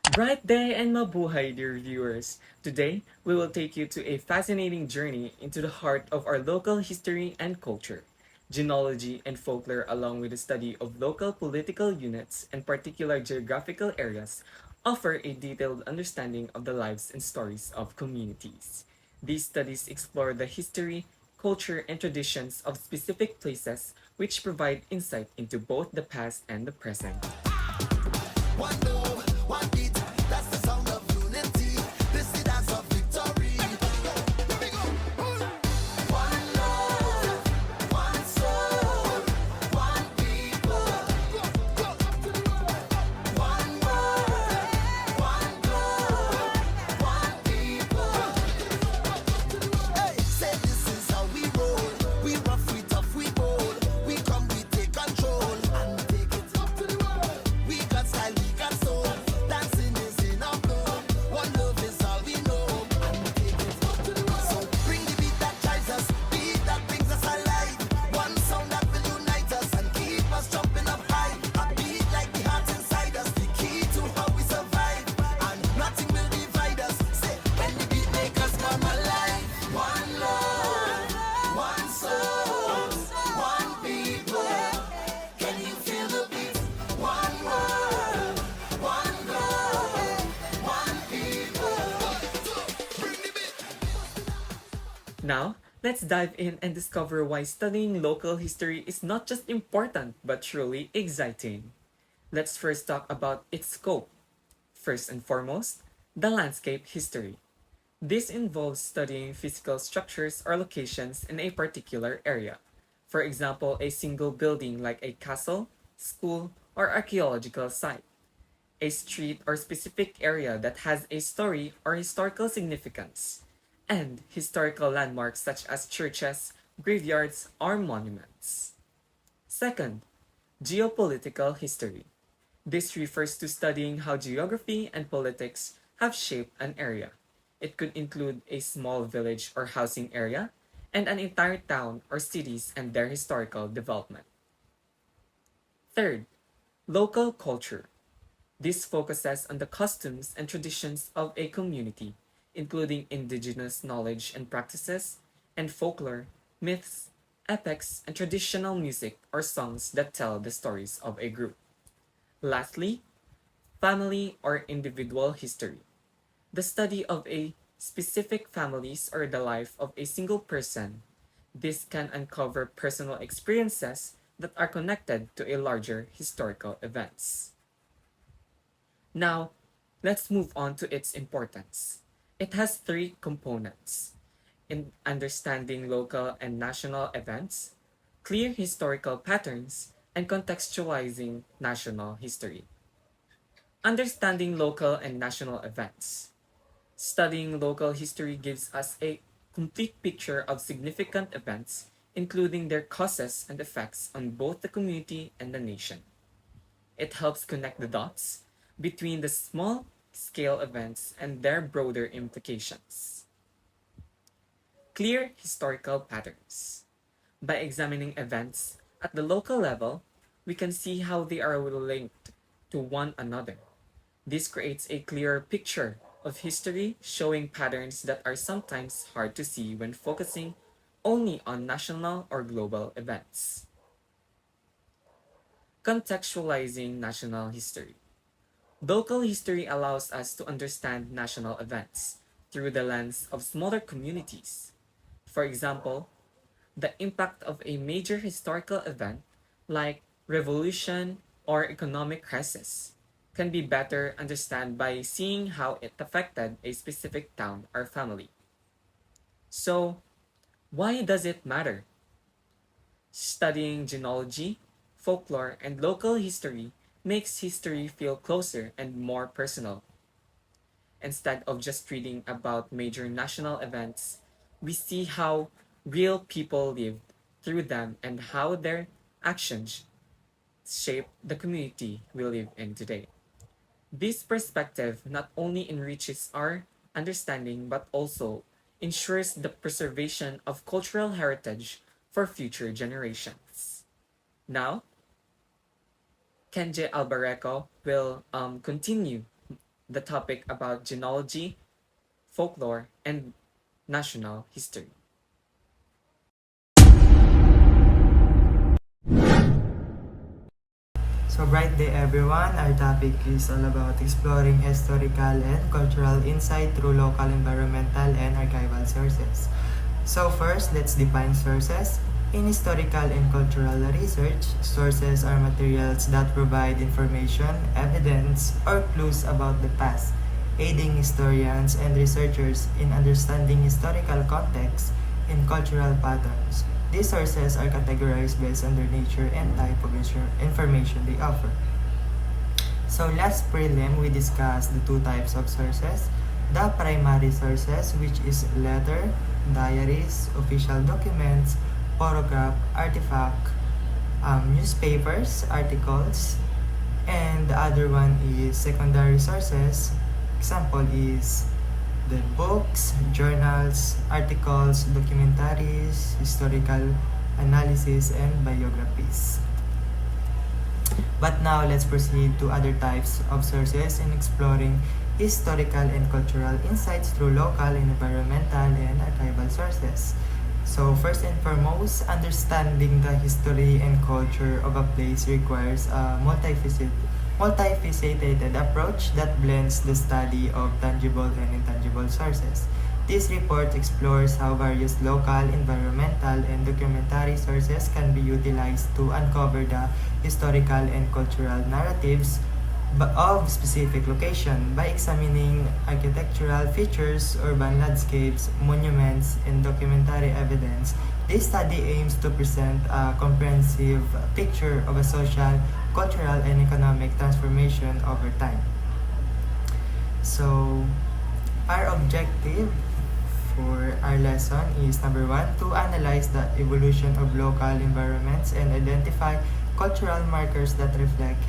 Bright day and mabuhay, dear viewers! Today, we will take you to a fascinating journey into the heart of our local history and culture. Genealogy and folklore, along with the study of local political units and particular geographical areas, offer a detailed understanding of the lives and stories of communities. These studies explore the history, culture, and traditions of specific places, which provide insight into both the past and the present. One love, one beat, that's the sound of unity. This is the dance of victory. Let me go. One love, one soul, one people. One word, one goal, one people. Hey, say this is how we roll. We rough, we tough, we bold. We come, we take control and take it up to the world. We got style, we got soul. Dancing is in our blood. One love is all we know. And we take it up to the world. So bring the beat that drives us, beat that brings us alive. One sound that will unite us and keep us jumping up high. A beat like the heart inside us, the key to how we survive. And nothing will divide us. Say when the beat make us come alive. One love, one soul, one people. Can you feel the beat? One word, one goal, one people. Bring the beat. Now, let's dive in and discover why studying local history is not just important but truly exciting. Let's first talk about its scope. First and foremost, the landscape history. This involves studying physical structures or locations in a particular area. For example, a single building like a castle, school, or archaeological site. A street or specific area that has a story or historical significance, and historical landmarks such as churches, graveyards, or monuments. Second, geopolitical history. This refers to studying how geography and politics have shaped an area. It could include a small village or housing area, and an entire town or cities and their historical development. Third, local culture. This focuses on the customs and traditions of a community, including indigenous knowledge and practices, and folklore, myths, epics, and traditional music or songs that tell the stories of a group. Lastly, family or individual history. The study of a specific families or the life of a single person. This can uncover personal experiences that are connected to a larger historical events. Now, let's move on to its importance. It has three components: in understanding local and national events, clear historical patterns, and contextualizing national history. Understanding local and national events. Studying local history gives us a complete picture of significant events, including their causes and effects on both the community and the nation. It helps connect the dots between the small scale events and their broader implications. Clear historical patterns. By examining events at the local level, we can see how they are linked to one another. This creates a clearer picture of history, showing patterns that are sometimes hard to see when focusing only on national or global events. Contextualizing national history. Local history allows us to understand national events through the lens of smaller communities. For example, the impact of a major historical event like revolution or economic crisis can be better understood by seeing how it affected a specific town or family. So, why does it matter? Studying genealogy, folklore, and local history makes history feel closer and more personal. Instead of just reading about major national events, we see how real people lived through them and how their actions shape the community we live in today. This perspective not only enriches our understanding but also ensures the preservation of cultural heritage for future generations. Now, Kenje Albareco will continue the topic about genealogy, folklore, and national history. So bright day everyone, our topic is all about exploring historical and cultural insight through local environmental and archival sources. So first, let's define sources. In historical and cultural research, sources are materials that provide information, evidence, or clues about the past, aiding historians and researchers in understanding historical context and cultural patterns. These sources are categorized based on their nature and type of information they offer. So last prelim, we discussed the two types of sources. The primary sources, which is letter, diaries, official documents, photograph, artifact, newspapers, articles, and the other one is secondary sources. Example is the books, journals, articles, documentaries, historical analysis, and biographies. But now let's proceed to other types of sources in exploring historical and cultural insights through local, environmental, and archival sources. So first and foremost, understanding the history and culture of a place requires a multifaceted approach that blends the study of tangible and intangible sources. This report explores how various local, environmental, and documentary sources can be utilized to uncover the historical and cultural narratives of specific location by examining architectural features, urban landscapes, monuments, and documentary evidence. This study aims to present a comprehensive picture of a social, cultural, and economic transformation over time. So, our objective for our lesson is number one, to analyze the evolution of local environments and identify cultural markers that reflect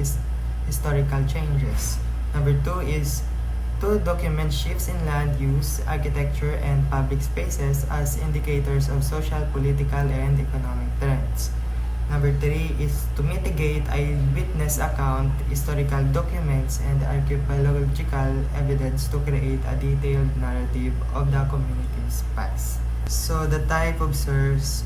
historical changes. Number two is to document shifts in land use, architecture, and public spaces as indicators of social, political, and economic trends. Number three is to mitigate eyewitness account, historical documents, and archaeological evidence to create a detailed narrative of the community's past. So the type of sources,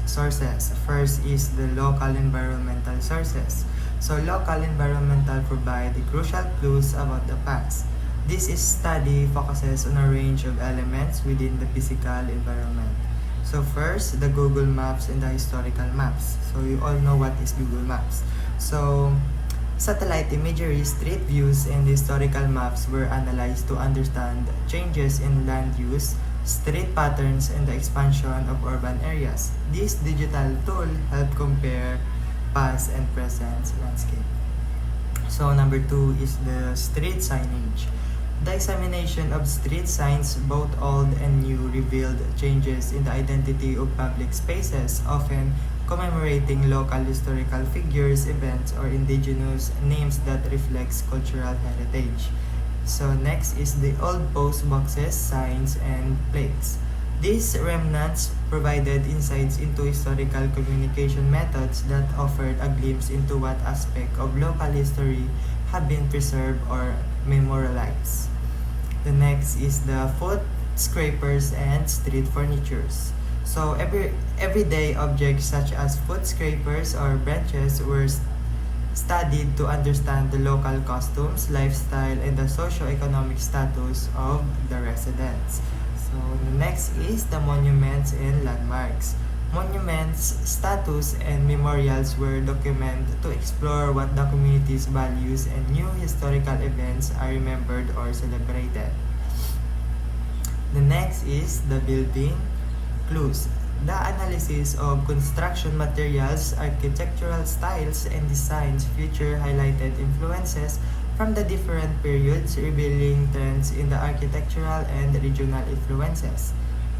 first is the local environmental sources. So local environmental provide crucial clues about the past. This study focuses on a range of elements within the physical environment. So first, the Google Maps and the historical maps. So you all know what is Google Maps. So satellite imagery, street views, and historical maps were analyzed to understand changes in land use, street patterns, and the expansion of urban areas. This digital tool helped compare past and present landscape. So number two is the street signage. The examination of street signs, both old and new, revealed changes in the identity of public spaces, often commemorating local historical figures, events, or indigenous names that reflects cultural heritage. So next is the old post boxes, signs, and plates. These remnants provided insights into historical communication methods that offered a glimpse into what aspect of local history have been preserved or memorialized. The next is the foot scrapers and street furnitures. So everyday objects such as foot scrapers or benches were studied to understand the local customs, lifestyle, and the socio-economic status of the residents. So the next is the monuments and landmarks. Monuments, statues, and memorials were documented to explore what the community's values and new historical events are remembered or celebrated. The next is the building clues. The analysis of construction materials, architectural styles, and designs feature highlighted influences from the different periods, revealing trends in the architectural and regional influences.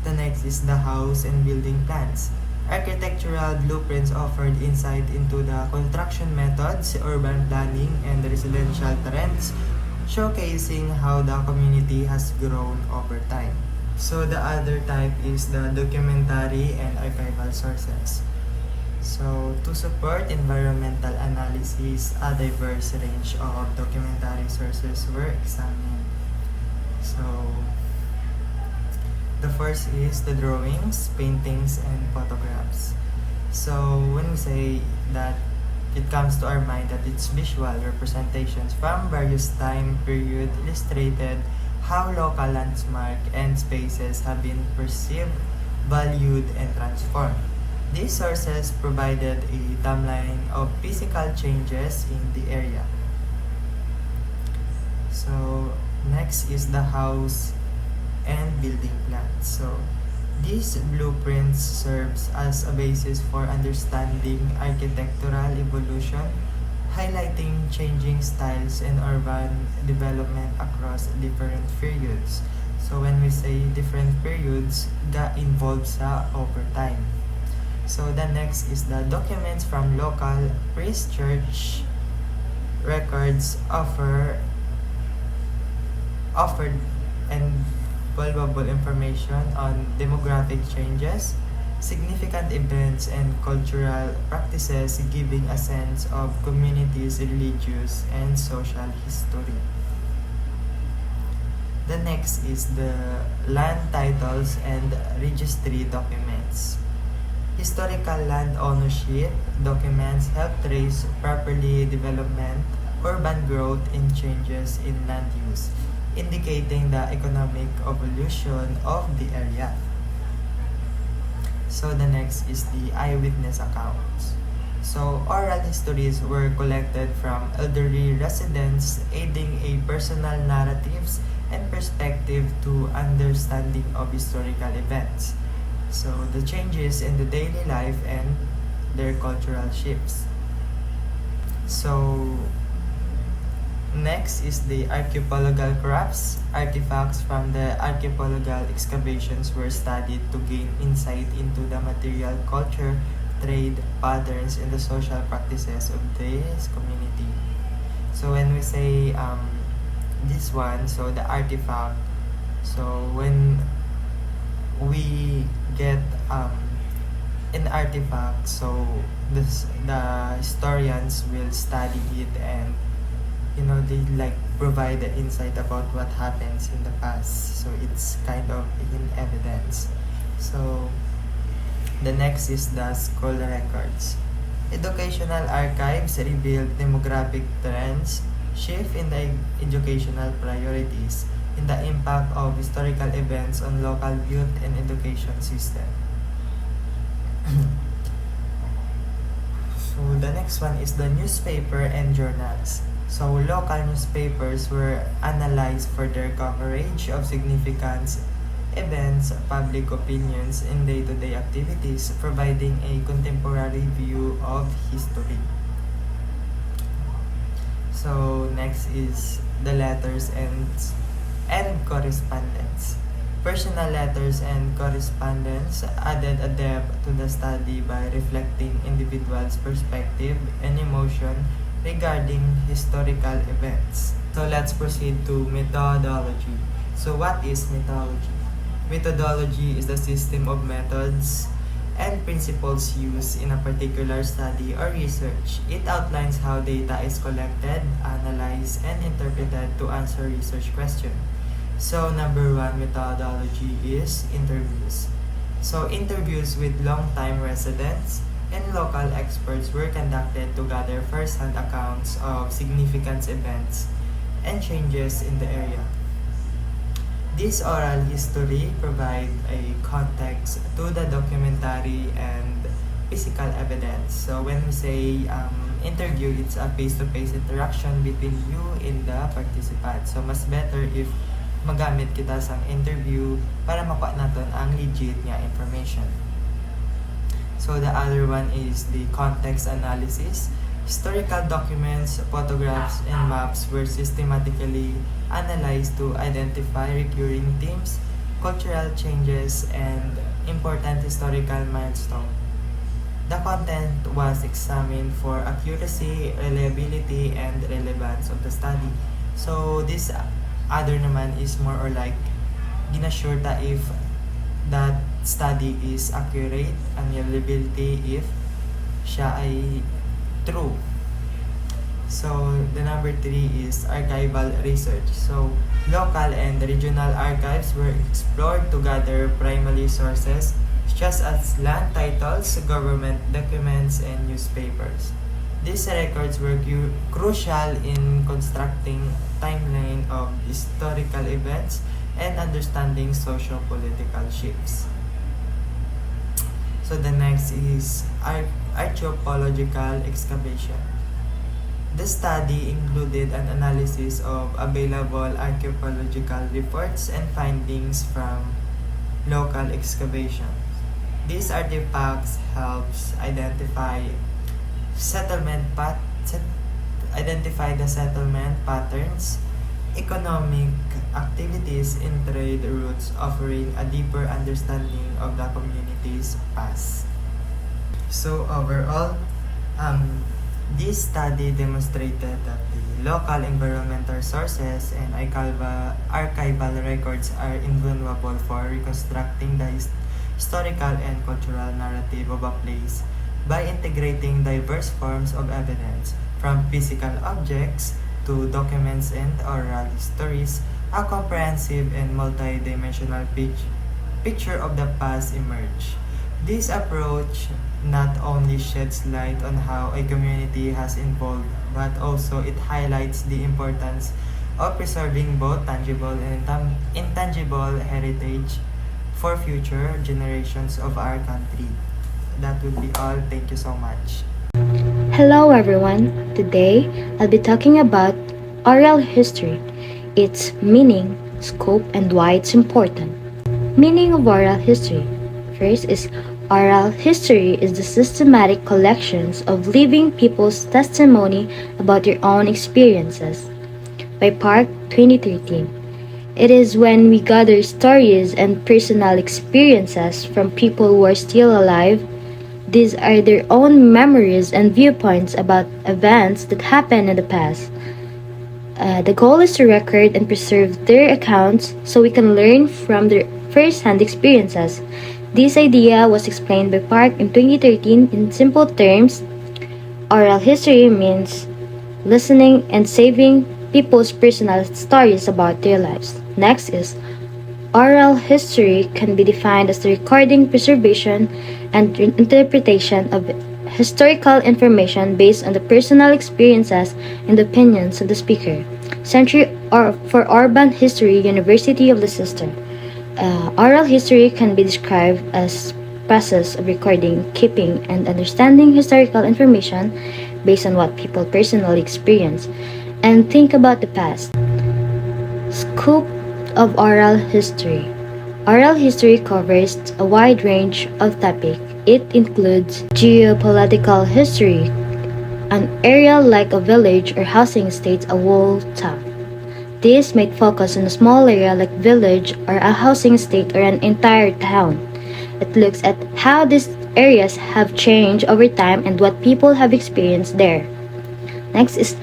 The next is the house and building plans. Architectural blueprints offered insight into the construction methods, urban planning, and residential trends, showcasing how the community has grown over time. So the other type is the documentary and archival sources. So to support environmental analysis, a diverse range of documentary sources were examined. The first is the drawings, paintings, and photographs. So when we say that, it comes to our mind that it's visual representations from various time period illustrated how local landmark and spaces have been perceived, valued, and transformed. These sources provided a timeline of physical changes in the area. So next is the house and building plans. So these blueprints serves as a basis for understanding architectural evolution, highlighting changing styles and urban development across different periods. So when we say different periods, that involves over time. So the next is the documents from local priest church records offered and valuable information on demographic changes, significant events, and cultural practices, giving a sense of communities' religious and social history. The next is the land titles and registry documents. Historical land ownership documents help trace properly development, urban growth, and changes in land use, indicating the economic evolution of the area. So the next is the eyewitness accounts. So oral histories were collected from elderly residents, aiding a personal narratives and perspective to understanding of historical events. So the changes in the daily life and their cultural shifts. So next is the archaeological crafts. Artifacts from the archaeological excavations were studied to gain insight into the material culture, trade patterns, and the social practices of this community. So when we say this one, so the artifact, so when we get an artifact, so the historians will study it, and they like provide the insight about what happens in the past, so it's kind of in evidence. So the next is the school records. Educational archives reveal demographic trends, shift in the educational priorities, and the impact of historical events on local youth and education system. So the next one is the newspaper and journals. So local newspapers were analyzed for their coverage of significant events, public opinions, and day-to-day activities, providing a contemporary view of history. So next is the letters and correspondence. Personal letters and correspondence added a depth to the study by reflecting individuals' perspective and emotion regarding historical events. So let's proceed to methodology. So what is methodology? Methodology is the system of methods and principles used in a particular study or research. It outlines how data is collected, analyzed, and interpreted to answer research questions. So number one methodology is interviews. So interviews with long-time residents and local experts were conducted to gather first-hand accounts of significant events and changes in the area. This oral history provides a context to the documentary and physical evidence. So when we say interview, it's a face-to-face interaction between you and the participant. So mas better if magamit kita sa interview para makuha natin ang legit nga information. So the other one is the context analysis. Historical documents, photographs, and maps were systematically analyzed to identify recurring themes, cultural changes, and important historical milestones. The content was examined for accuracy, reliability, and relevance of the study. So this other naman is more or like ginasure ta if that study is accurate, and reliability if siya ay true. So the number 3 is archival research. So Local and regional archives were explored to gather primary sources such as land titles, government documents, and newspapers. These records were crucial in constructing timeline of historical events and understanding socio-political shifts. So the next is archaeological excavation. The study included an analysis of available archaeological reports and findings from local excavations. These artifacts helps settlement pat- identify the settlement patterns, economic activities, and trade routes, offering a deeper understanding of the community's past. So overall, this study demonstrated that the local environmental sources and archival records are invaluable for reconstructing the historical and cultural narrative of a place by integrating diverse forms of evidence, from physical objects to documents and oral stories. A comprehensive and multi-dimensional picture of the past emerged. This approach not only sheds light on how a community has evolved, but also it highlights the importance of preserving both tangible and intangible heritage for future generations of our country. That would be all. Thank you so much. Hello everyone. Today I'll be talking about oral history, its meaning, scope, and why it's important. Meaning of oral history. First is oral history is the systematic collections of living people's testimony about their own experiences. By Park 2013. It is when we gather stories and personal experiences from people who are still alive. These are their own memories and viewpoints about events that happened in the past. The goal is to record and preserve their accounts so we can learn from their first-hand experiences. This idea was explained by Park in 2013 in simple terms. Oral history means listening and saving people's personal stories about their lives. Next is oral history can be defined as the recording, preservation, and interpretation of historical information based on the personal experiences and opinions of the speaker. Century or for Urban History, University of Leicester. Oral history can be described as process of recording, keeping, and understanding historical information based on what people personally experience and think about the past. Scope of oral history. Oral history covers a wide range of topics. It includes geopolitical history, an area like a village or housing estates, a whole town. This might focus on a small area like village or a housing estate or an entire town. It looks at how these areas have changed over time and what people have experienced there. Next is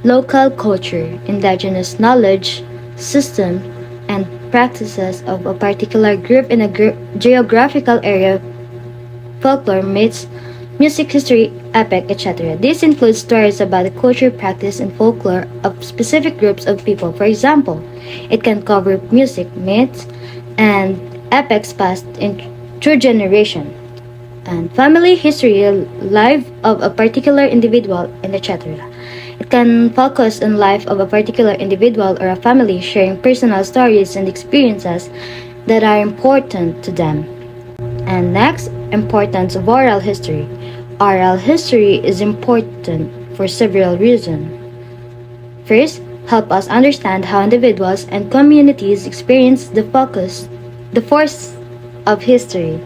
local culture, indigenous knowledge, system, and practices of a particular group in a geographical area, folklore, myths, music history, epic, etc. This includes stories about the culture, practice, and folklore of specific groups of people. For example, it can cover music, myths, and epics passed in through generation, and family history, life of a particular individual, and etc. It can focus on life of a particular individual or a family, sharing personal stories and experiences that are important to them. And next, importance of oral history. Oral history is important for several reasons. First, help us understand how individuals and communities experience the force of history.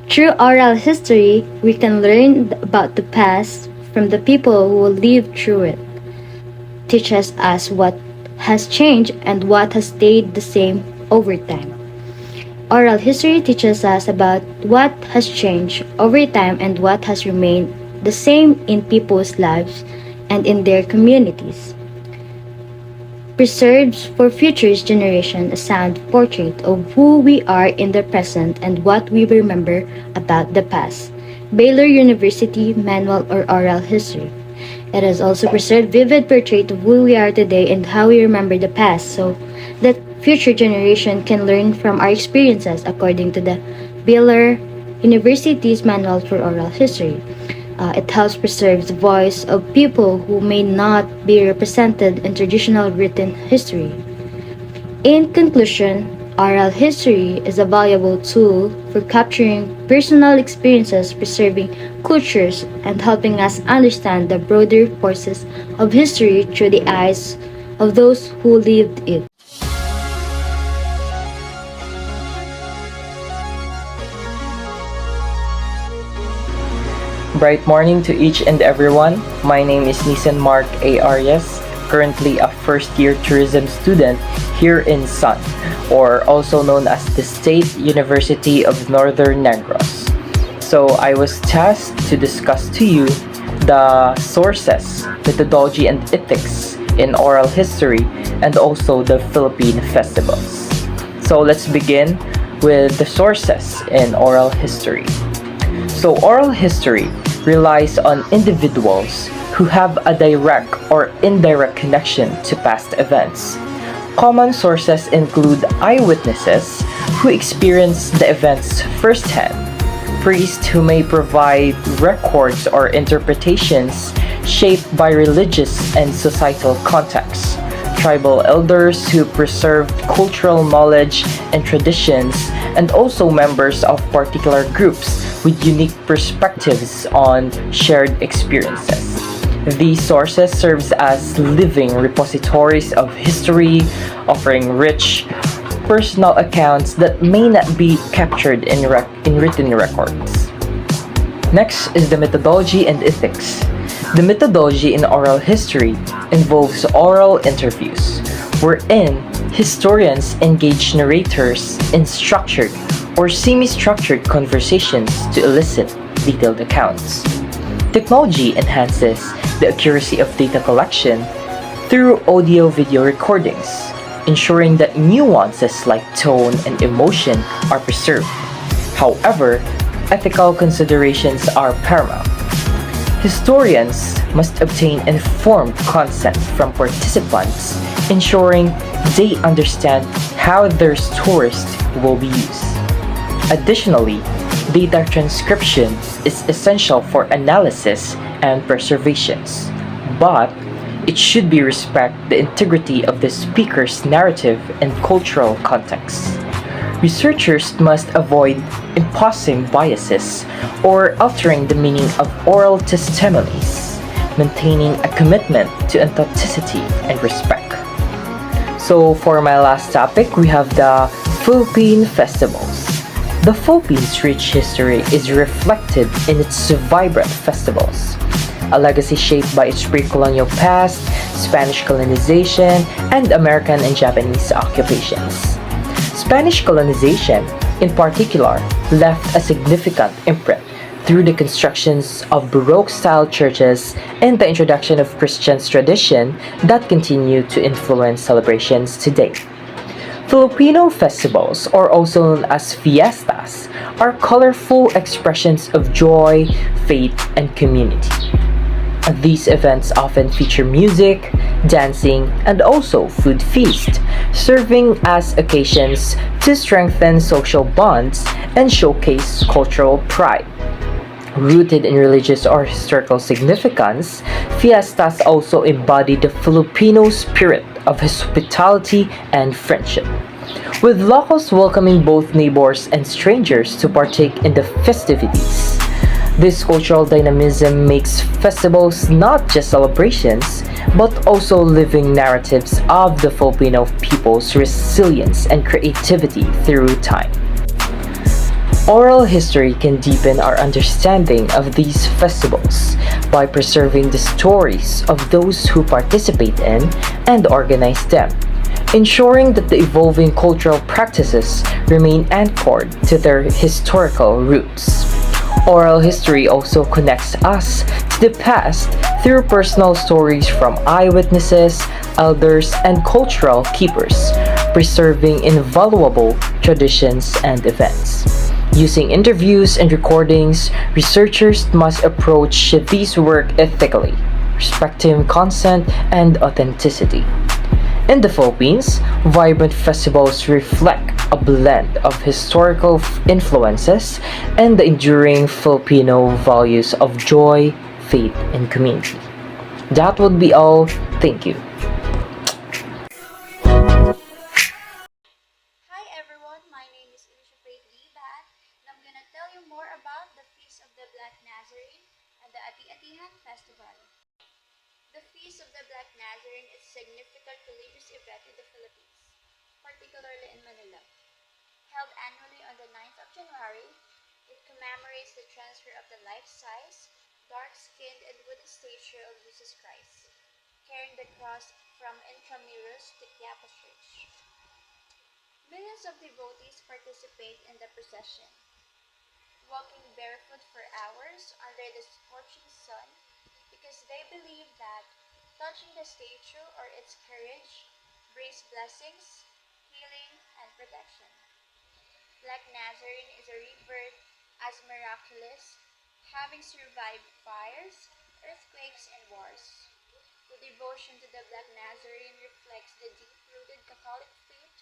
Through oral history, we can learn about the past from the people who lived through it. Teaches us what has changed and what has stayed the same over time. Oral history teaches us about what has changed over time and what has remained the same in people's lives and in their communities. Preserves for future generations a sound portrait of who we are in the present and what we remember about the past. Baylor University Manual or Oral History. It has also preserved vivid portrait of who we are today and how we remember the past so that future generation can learn from our experiences according to the Baylor University's Manual for Oral History. It helps preserve the voice of people who may not be represented in traditional written history. In conclusion, oral history is a valuable tool for capturing personal experiences, preserving cultures, and helping us understand the broader forces of history through the eyes of those who lived it. Bright morning to each and everyone. My name is Nisan Mark A. Arias, currently a first-year tourism student here in SUN, or also known as the State University of Northern Negros. So I was tasked to discuss to you the sources, methodology, and ethics in oral history and also the Philippine festivals. So let's begin with the sources in oral history. So oral history relies on individuals who have a direct or indirect connection to past events. Common sources include eyewitnesses who experience the events firsthand, priests who may provide records or interpretations shaped by religious and societal contexts, tribal elders who preserved cultural knowledge and traditions, and also members of particular groups with unique perspectives on shared experiences. These sources serve as living repositories of history, offering rich personal accounts that may not be captured in written records. Next is the methodology and ethics. The methodology in oral history involves oral interviews, wherein historians engage narrators in structured or semi-structured conversations to elicit detailed accounts. Technology enhances the accuracy of data collection through audio-video recordings, ensuring that nuances like tone and emotion are preserved. However, ethical considerations are paramount. Historians must obtain informed consent from participants, ensuring they understand how their stories will be used. Additionally, data transcription is essential for analysis and preservations, but it should be respect the integrity of the speaker's narrative and cultural context. Researchers must avoid imposing biases or altering the meaning of oral testimonies, maintaining a commitment to authenticity and respect. So for my last topic, we have the Philippine festivals. The Philippines' rich history is reflected in its vibrant festivals, a legacy shaped by its pre-colonial past, Spanish colonization, and American and Japanese occupations. Spanish colonization, in particular, left a significant imprint through the constructions of Baroque-style churches and the introduction of Christian tradition that continue to influence celebrations today. Filipino festivals, or also known as fiestas, are colorful expressions of joy, faith, and community. These events often feature music, dancing, and also food feast, serving as occasions to strengthen social bonds and showcase cultural pride. Rooted in religious or historical significance, fiestas also embody the Filipino spirit of hospitality and friendship, with locals welcoming both neighbors and strangers to partake in the festivities. This cultural dynamism makes festivals not just celebrations, but also living narratives of the Filipino people's resilience and creativity through time. Oral history can deepen our understanding of these festivals by preserving the stories of those who participate in and organize them, ensuring that the evolving cultural practices remain anchored to their historical roots. Oral history also connects us to the past through personal stories from eyewitnesses, elders, and cultural keepers, preserving invaluable traditions and events. Using interviews and recordings, researchers must approach these work ethically, respecting consent and authenticity. In the Philippines, vibrant festivals reflect a blend of historical influences and the enduring Filipino values of joy, faith, and community. That would be all. Thank you. Hi everyone, my name is Ilaw, and I'm gonna tell you more about the Feast of the Black Nazarene and the Ati-Atihan Festival. The Feast of the Black Nazarene is a significant religious event in the Philippines, particularly in Manila. Held annually on the 9th of January, it commemorates the transfer of the life-size, dark-skinned and wooden statue of Jesus Christ, carrying the cross from Intramuros to Quiapo Church. Millions of devotees participate in the procession, walking barefoot for hours under the scorching sun because they believe that touching the statue or its carriage brings blessings, healing, and protection. Black Nazarene is a rebirth as miraculous, having survived fires, earthquakes, and wars. The devotion to the Black Nazarene reflects the deep-rooted Catholic faith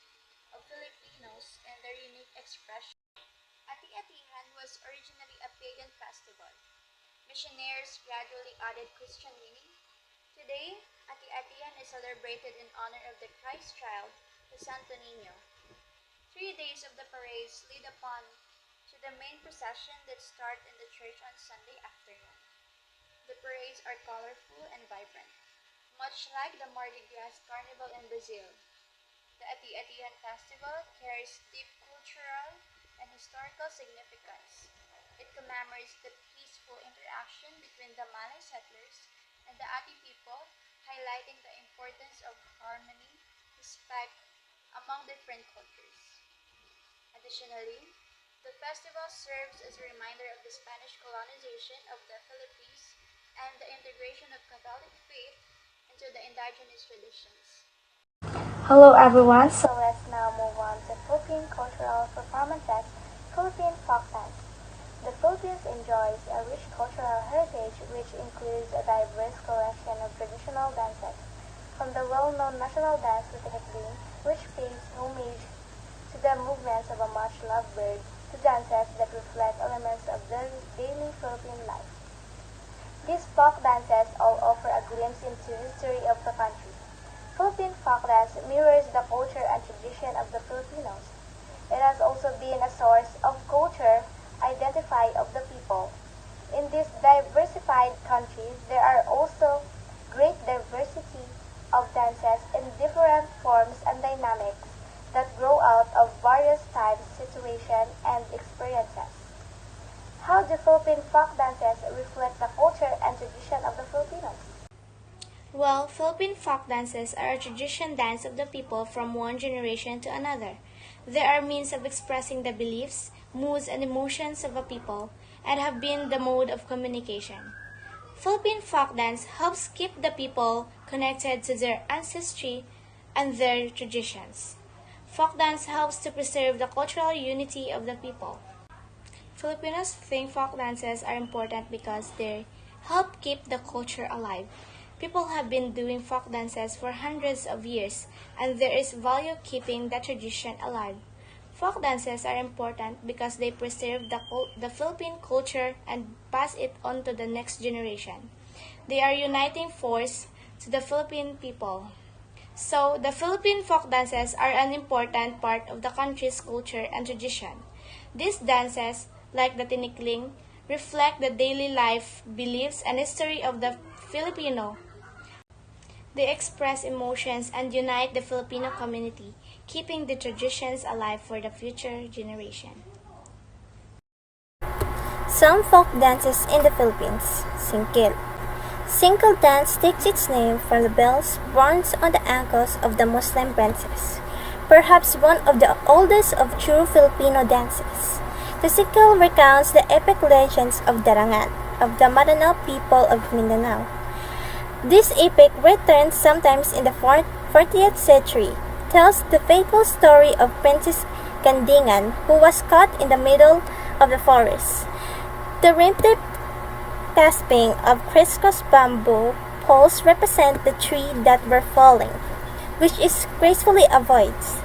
of Filipinos and their unique expression. Ati-Atihan was originally a pagan festival. Missionaries gradually added Christian meaning. Today, Ati-Atihan is celebrated in honor of the Christ child, the Santo Niño. 3 days of the parades lead upon to the main procession that start in the church on Sunday afternoon. The parades are colorful and vibrant, much like the Mardi Gras Carnival in Brazil. The Ati-Atihan Festival carries deep cultural and historical significance. It commemorates the peaceful interaction between the Malay settlers and the Ati people, highlighting the importance of harmony, respect among different cultures. Additionally, the festival serves as a reminder of the Spanish colonization of the Philippines and the integration of Catholic faith into the indigenous traditions. Hello everyone, so let's now move on to Philippine cultural performances, Philippine folk dance. The Philippines enjoys a rich cultural heritage which includes a diverse collection of traditional dances, from the well-known national dance the Tinikling, which pays homage to the movements of a much-loved bird, to dances that reflect elements of daily Philippine life. These folk dances all offer a glimpse into the history of the country. Philippine folk dance mirrors the culture and tradition of the Filipinos. It has also been a source of culture identify of the people. In this diversified country, there are also great diversity of dances in different forms and dynamics that grow out of various times, situations, and experiences. How do Philippine folk dances reflect the culture and tradition of the Filipinos? Well, Philippine folk dances are a tradition dance of the people from one generation to another. They are means of expressing the beliefs, moods, and emotions of a people and have been the mode of communication. Philippine folk dance helps keep the people connected to their ancestry and their traditions. Folk dance helps to preserve the cultural unity of the people. Filipinos think folk dances are important because they help keep the culture alive. People have been doing folk dances for hundreds of years, and there is value keeping the tradition alive. Folk dances are important because they preserve the Philippine culture and pass it on to the next generation. They are uniting force to the Philippine people. So, the Philippine folk dances are an important part of the country's culture and tradition. These dances, like the Tinikling, reflect the daily life, beliefs, and history of the Filipino. They express emotions and unite the Filipino community, keeping the traditions alive for the future generation. Some folk dances in the Philippines. Singkil. Singkil dance takes its name from the bells worn on the ankles of the Muslim princess, perhaps one of the oldest of true Filipino dances. The Singkil recounts the epic legends of Darangan, of the Maranao people of Mindanao. This epic, written sometimes in the 40th century, tells the fateful story of Princess Gandingan, who was caught in the middle of the forest. The rim-tip clasping of crisscross bamboo poles represent the tree that were falling, which is gracefully avoids.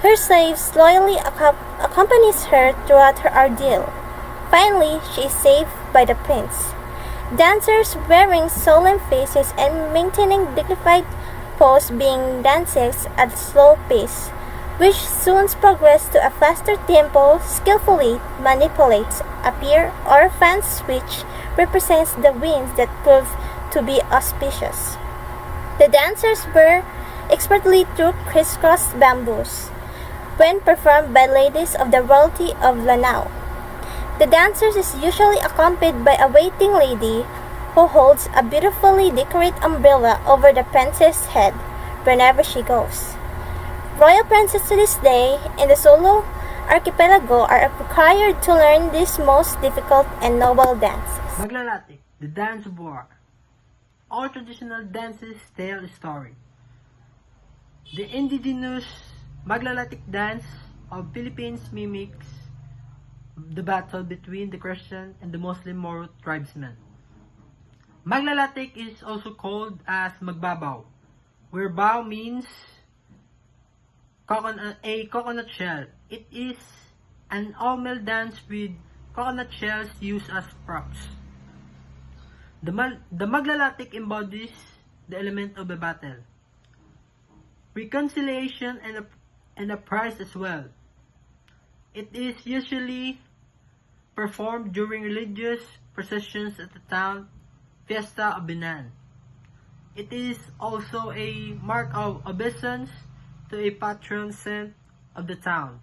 Her slaves loyally accompanies her throughout her ordeal. Finally, she is saved by the prince. Dancers wearing solemn faces and maintaining dignified pose being dances at a slow pace, which soon progress to a faster tempo skillfully manipulates a pair or fan switch represents the winds that prove to be auspicious. The dancers were expertly through crisscross bamboos when performed by ladies of the royalty of Lanao. The dancers is usually accompanied by a waiting lady who holds a beautifully decorated umbrella over the princess' head whenever she goes. Royal princes to this day in the Sulu archipelago are required to learn these most difficult and noble dances. Maglalatik, the dance of war. All traditional dances tell a story. The indigenous Maglalatik dance of Philippines mimics the battle between the Christian and the Muslim Moro tribesmen. Maglalatik is also called as magbabaw, where baw means a coconut shell. It is an all-male dance with coconut shells used as props. The Maglalatik embodies the element of a battle, reconciliation, and a prize as well. It is usually performed during religious processions at the town Fiesta of Binan. It is also a mark of obeisance to a patron saint of the town.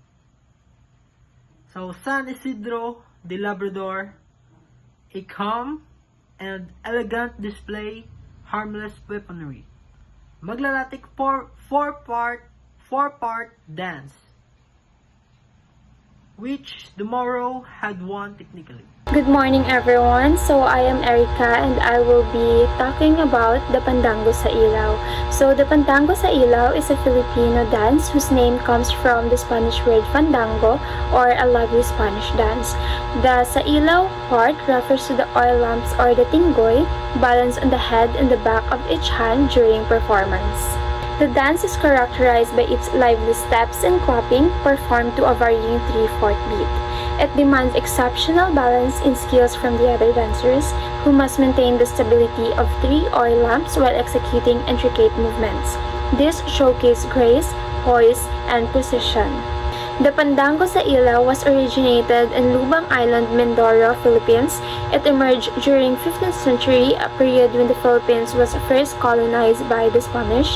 So San Isidro de Labrador, a calm and elegant display, harmless weaponry. Maglalatik four-part dance, which the Moro had won technically. Good morning everyone. So I am Erica and I will be talking about the Pandanggo sa Ilaw. So the Pandanggo sa Ilaw is a Filipino dance whose name comes from the Spanish word fandango or a lively Spanish dance. The sa Ilaw part refers to the oil lamps or the tinggoy balanced on the head and the back of each hand during performance. The dance is characterized by its lively steps and clapping performed to a varying 3/4 beat. It demands exceptional balance and skills from the other dancers, who must maintain the stability of 3 oil lamps while executing intricate movements. This showcases grace, poise, and precision. The Pandanggo sa Ilaw was originated in Lubang Island, Mindoro, Philippines. It emerged during 15th century, a period when the Philippines was first colonized by the Spanish.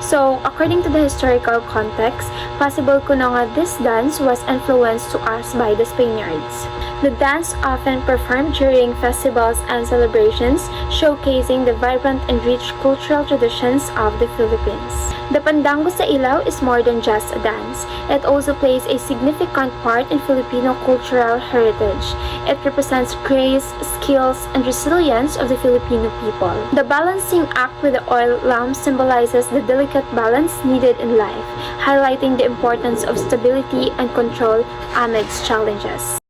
So, according to the historical context, possible kuno nga this dance was influenced to us by the Spaniards. The dance often performed during festivals and celebrations, showcasing the vibrant and rich cultural traditions of the Philippines. The Pandanggo sa Ilaw is more than just a dance. It also plays a significant part in Filipino cultural heritage. It represents grace, skills, and resilience of the Filipino people. The balancing act with the oil lamp symbolizes the delicate balance needed in life, highlighting the importance of stability and control amidst challenges.